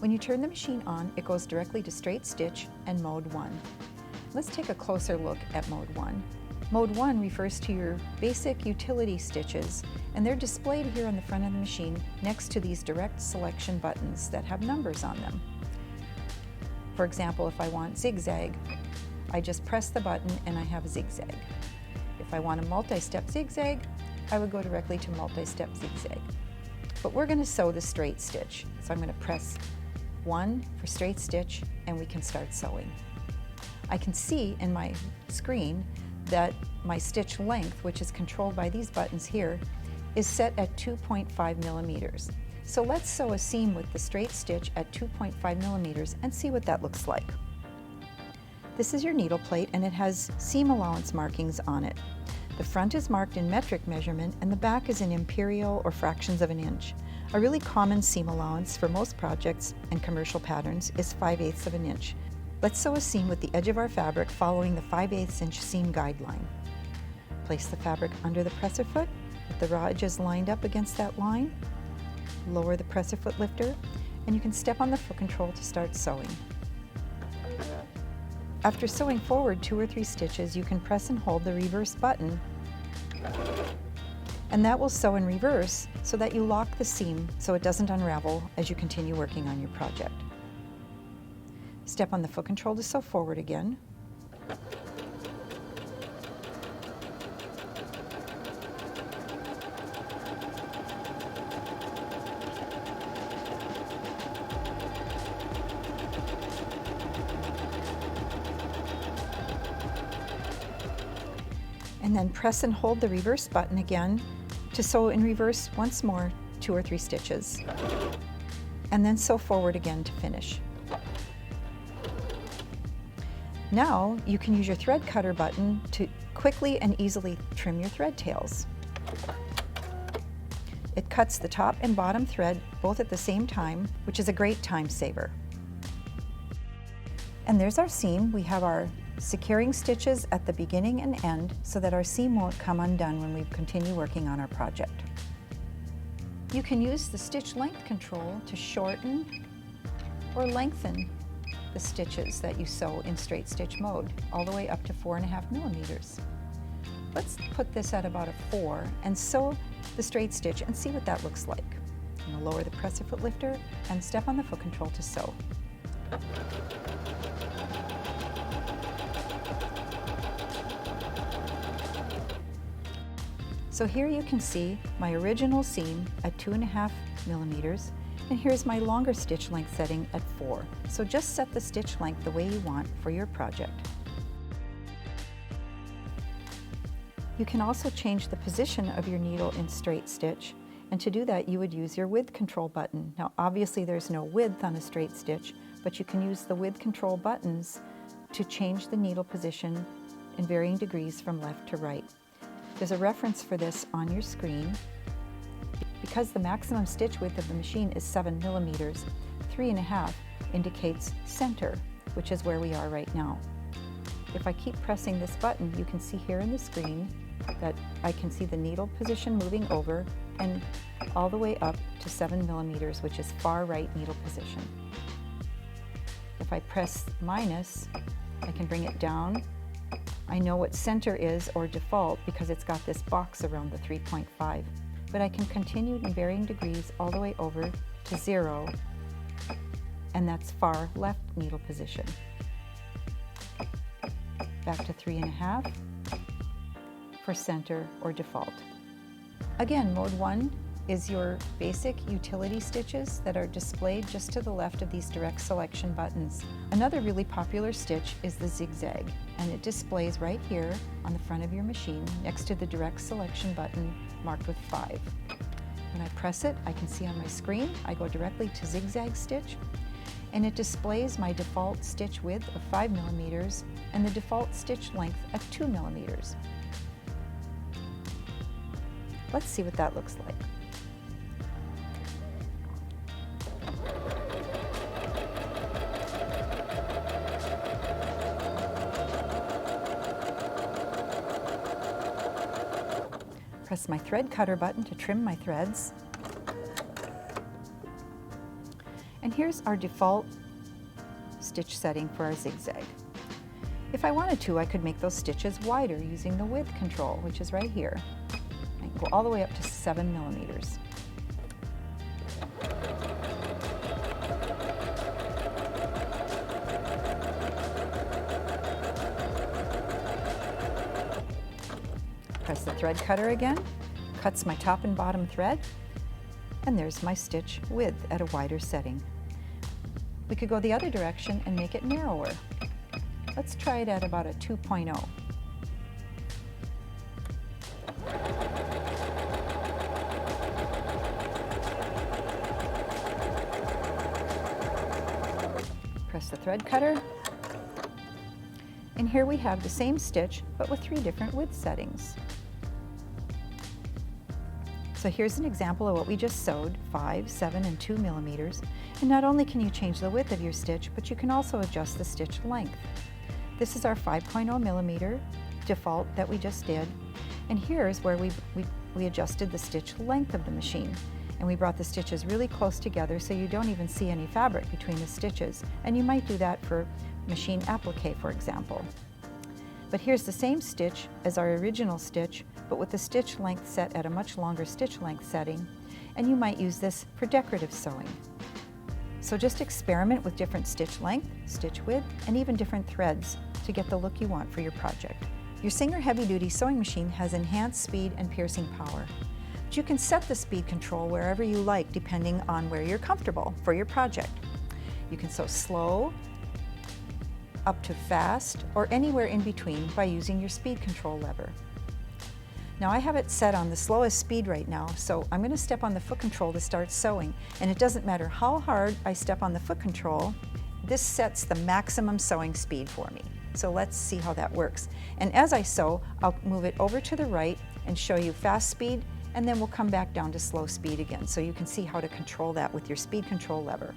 When you turn the machine on, it goes directly to straight stitch and mode 1. Let's take a closer look at mode 1. Mode 1 refers to your basic utility stitches, and they're displayed here on the front of the machine next to these direct selection buttons that have numbers on them. For example, if I want zigzag, I just press the button and I have a zigzag. If I want a multi-step zigzag, I would go directly to multi-step zigzag. But we're going to sew the straight stitch, so I'm going to press 1 for straight stitch and we can start sewing. I can see in my screen that my stitch length, which is controlled by these buttons here, is set at 2.5 millimeters. So let's sew a seam with the straight stitch at 2.5 millimeters and see what that looks like. This is your needle plate and it has seam allowance markings on it. The front is marked in metric measurement and the back is in imperial or fractions of an inch. A really common seam allowance for most projects and commercial patterns is 5/8 of an inch. Let's sew a seam with the edge of our fabric following the 5/8 inch seam guideline. Place the fabric under the presser foot with the raw edges lined up against that line. Lower the presser foot lifter and you can step on the foot control to start sewing. After sewing forward 2 or 3 stitches, you can press and hold the reverse button and that will sew in reverse so that you lock the seam so it doesn't unravel as you continue working on your project. Step on the foot control to sew forward again. And then press and hold the reverse button again to sew in reverse once more 2 or 3 stitches. And then sew forward again to finish. Now you can use your thread cutter button to quickly and easily trim your thread tails. It cuts the top and bottom thread both at the same time, which is a great time saver. And there's our seam. We have our securing stitches at the beginning and end so that our seam won't come undone when we continue working on our project. You can use the stitch length control to shorten or lengthen the stitches that you sew in straight stitch mode, all the way up to 4.5 millimeters. Let's put this at about a 4 and sew the straight stitch and see what that looks like. I'm going to lower the presser foot lifter and step on the foot control to sew. So here you can see my original seam at 2.5 millimeters, and here's my longer stitch length setting at 4. So just set the stitch length the way you want for your project. You can also change the position of your needle in straight stitch, and to do that you would use your width control button. Now obviously there's no width on a straight stitch, but you can use the width control buttons to change the needle position in varying degrees from left to right. There's a reference for this on your screen. Because the maximum stitch width of the machine is 7 millimeters, 3.5 indicates center, which is where we are right now. If I keep pressing this button, you can see here in the screen that I can see the needle position moving over and all the way up to 7 millimeters, which is far right needle position. If I press minus, I can bring it down. I know what center is, or default, because it's got this box around the 3.5. But I can continue in varying degrees all the way over to 0, and that's far left needle position. Back to 3.5 for center or default. Again, mode 1 is your basic utility stitches that are displayed just to the left of these direct selection buttons. Another really popular stitch is the zigzag, and it displays right here on the front of your machine next to the direct selection button marked with 5. When I press it, I can see on my screen, I go directly to zigzag stitch, and it displays my default stitch width of 5 millimeters and the default stitch length at 2 millimeters. Let's see what that looks like. Press my thread cutter button to trim my threads. And here's our default stitch setting for our zigzag. If I wanted to, I could make those stitches wider using the width control, which is right here. I can go all the way up to 7 millimeters. Press the thread cutter again, cuts my top and bottom thread, and there's my stitch width at a wider setting. We could go the other direction and make it narrower. Let's try it at about a 2.0. Press the thread cutter, and here we have the same stitch but with 3 different width settings. So here's an example of what we just sewed, 5, 7, and 2 millimeters. And not only can you change the width of your stitch, but you can also adjust the stitch length. This is our 5.0 millimeter default that we just did. And here's where we adjusted the stitch length of the machine. And we brought the stitches really close together so you don't even see any fabric between the stitches. And you might do that for machine applique, for example. But here's the same stitch as our original stitch, but with the stitch length set at a much longer stitch length setting, and you might use this for decorative sewing. So just experiment with different stitch length, stitch width, and even different threads to get the look you want for your project. Your Singer heavy-duty sewing machine has enhanced speed and piercing power. But you can set the speed control wherever you like depending on where you're comfortable for your project. You can sew slow, up to fast, or anywhere in between by using your speed control lever. Now I have it set on the slowest speed right now, so I'm going to step on the foot control to start sewing. And it doesn't matter how hard I step on the foot control, this sets the maximum sewing speed for me. So let's see how that works. And as I sew, I'll move it over to the right and show you fast speed, and then we'll come back down to slow speed again, so you can see how to control that with your speed control lever.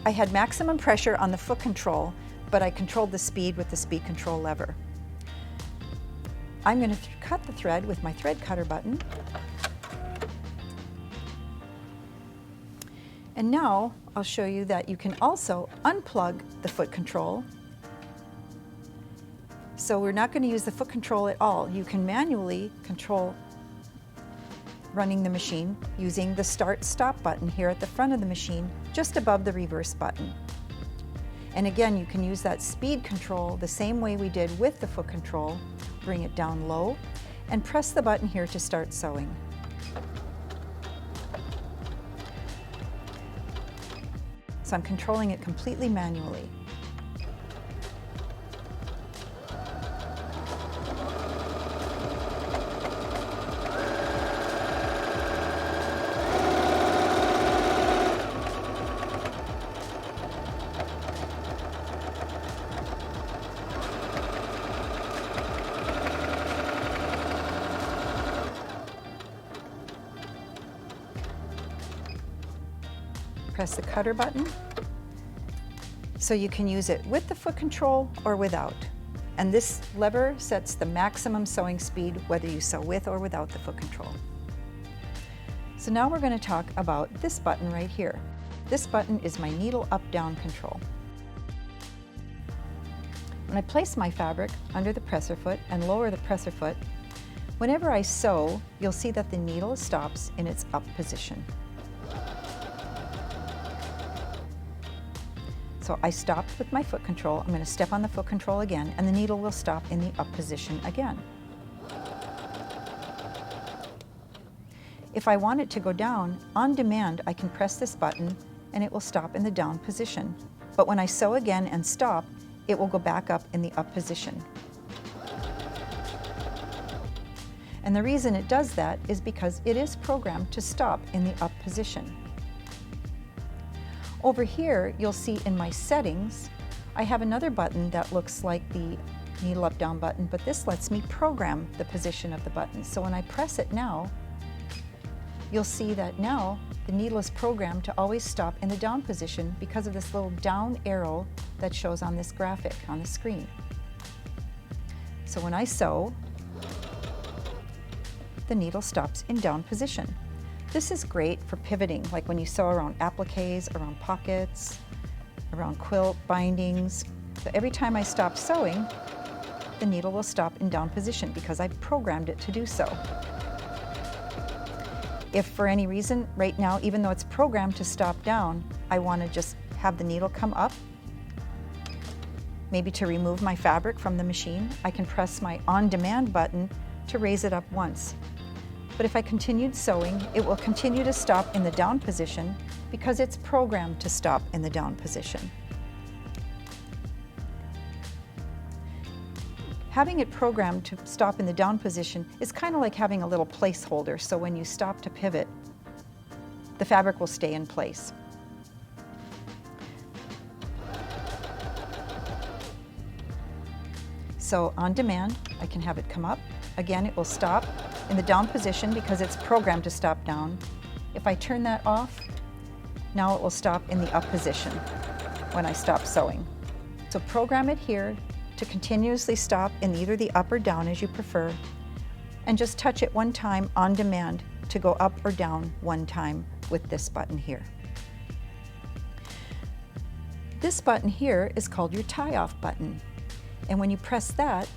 I had maximum pressure on the foot control, but I controlled the speed with the speed control lever. I'm going to cut the thread with my thread cutter button. And now I'll show you that you can also unplug the foot control. So we're not going to use the foot control at all. You can manually control running the machine using the start-stop button here at the front of the machine, just above the reverse button. And again, you can use that speed control the same way we did with the foot control. Bring it down low and press the button here to start sewing. So I'm controlling it completely manually. Press the cutter button, so you can use it with the foot control or without. And this lever sets the maximum sewing speed whether you sew with or without the foot control. So now we're going to talk about this button right here. This button is my needle up-down control. When I place my fabric under the presser foot and lower the presser foot, whenever I sew, you'll see that the needle stops in its up position. So I stopped with my foot control. I'm going to step on the foot control again, and the needle will stop in the up position again. If I want it to go down, on demand, I can press this button and it will stop in the down position. But when I sew again and stop, it will go back up in the up position. And the reason it does that is because it is programmed to stop in the up position. Over here, you'll see in my settings, I have another button that looks like the needle up-down button, but this lets me program the position of the button. So when I press it now, you'll see that now the needle is programmed to always stop in the down position because of this little down arrow that shows on this graphic on the screen. So when I sew, the needle stops in down position. This is great for pivoting, like when you sew around appliques, around pockets, around quilt bindings. So every time I stop sewing, the needle will stop in down position because I programmed it to do so. If for any reason right now, even though it's programmed to stop down, I want to just have the needle come up, maybe to remove my fabric from the machine, I can press my on-demand button to raise it up once. But if I continued sewing, it will continue to stop in the down position because it's programmed to stop in the down position. Having it programmed to stop in the down position is kind of like having a little placeholder, so when you stop to pivot, the fabric will stay in place. So on demand, I can have it come up. Again, it will stop in the down position because it's programmed to stop down. If I turn that off, now it will stop in the up position when I stop sewing. So program it here to continuously stop in either the up or down as you prefer, and just touch it one time on demand to go up or down one time with this button here. This button here is called your tie-off button, and when you press that,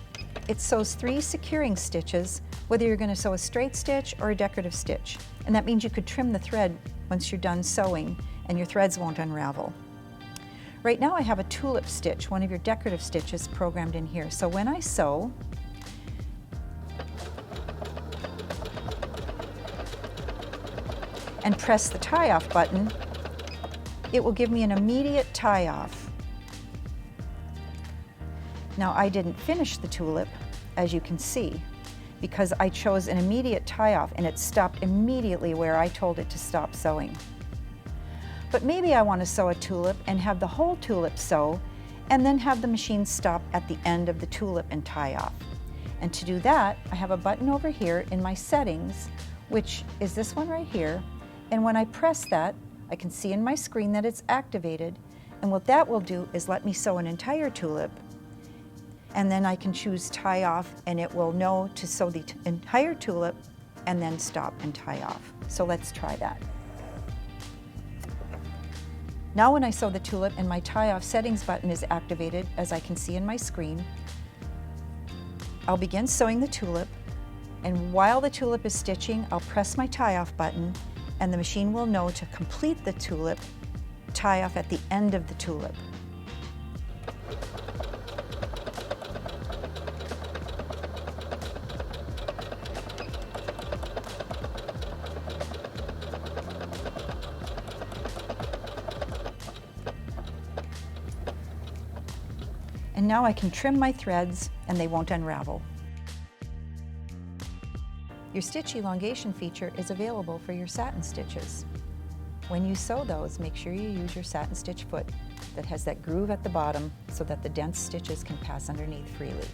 it sews 3 securing stitches, whether you're going to sew a straight stitch or a decorative stitch, and that means you could trim the thread once you're done sewing and your threads won't unravel. Right now I have a tulip stitch, one of your decorative stitches, programmed in here. So when I sew, and press the tie-off button, it will give me an immediate tie-off. Now I didn't finish the tulip, as you can see, because I chose an immediate tie-off and it stopped immediately where I told it to stop sewing. But maybe I want to sew a tulip and have the whole tulip sew and then have the machine stop at the end of the tulip and tie off. And to do that, I have a button over here in my settings, which is this one right here. And when I press that, I can see in my screen that it's activated. And what that will do is let me sew an entire tulip. And then I can choose tie off and it will know to sew the entire tulip and then stop and tie off. So let's try that. Now when I sew the tulip and my tie-off settings button is activated, as I can see in my screen, I'll begin sewing the tulip, and while the tulip is stitching, I'll press my tie-off button, and the machine will know to complete the tulip, tie off at the end of the tulip. And now I can trim my threads and they won't unravel. Your stitch elongation feature is available for your satin stitches. When you sew those, make sure you use your satin stitch foot that has that groove at the bottom so that the dense stitches can pass underneath freely.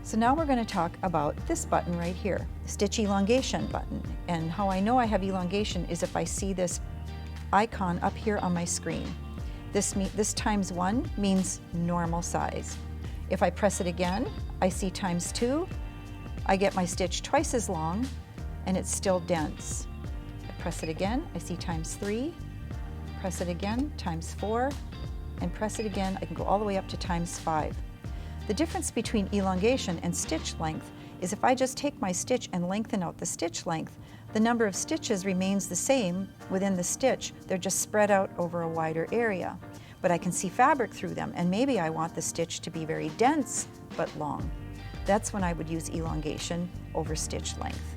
So now we're going to talk about this button right here, stitch elongation button. And how I know I have elongation is if I see this icon up here on my screen. This ×1 means normal size. If I press it again, I see ×2. I get my stitch twice as long, and it's still dense. I press it again, I see ×3. Press it again, ×4. And press it again, I can go all the way up to ×5. The difference between elongation and stitch length is if I just take my stitch and lengthen out the stitch length, the number of stitches remains the same within the stitch. They're just spread out over a wider area. But I can see fabric through them, and maybe I want the stitch to be very dense but long. That's when I would use elongation over stitch length.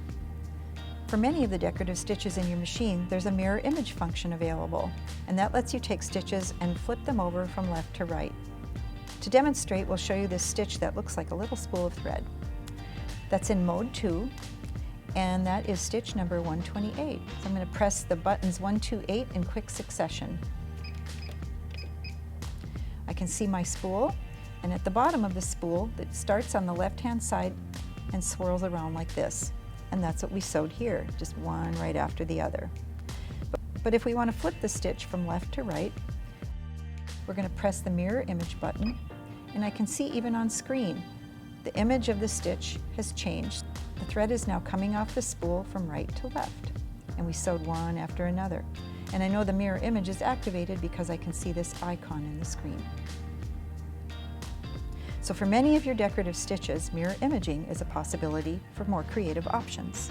For many of the decorative stitches in your machine, there's a mirror image function available, and that lets you take stitches and flip them over from left to right. To demonstrate, we'll show you this stitch that looks like a little spool of thread. That's in mode 2. And that is stitch number 128. So I'm going to press the buttons 1, 2, 8 in quick succession. can see my spool, and at the bottom of the spool, it starts on the left-hand side and swirls around like this. And that's what we sewed here, just one right after the other. But if we want to flip the stitch from left to right, we're going to press the mirror image button, and I can see even on screen, the image of the stitch has changed. The thread is now coming off the spool from right to left, and we sewed one after another. And I know the mirror image is activated because I can see this icon in the screen. So for many of your decorative stitches, mirror imaging is a possibility for more creative options.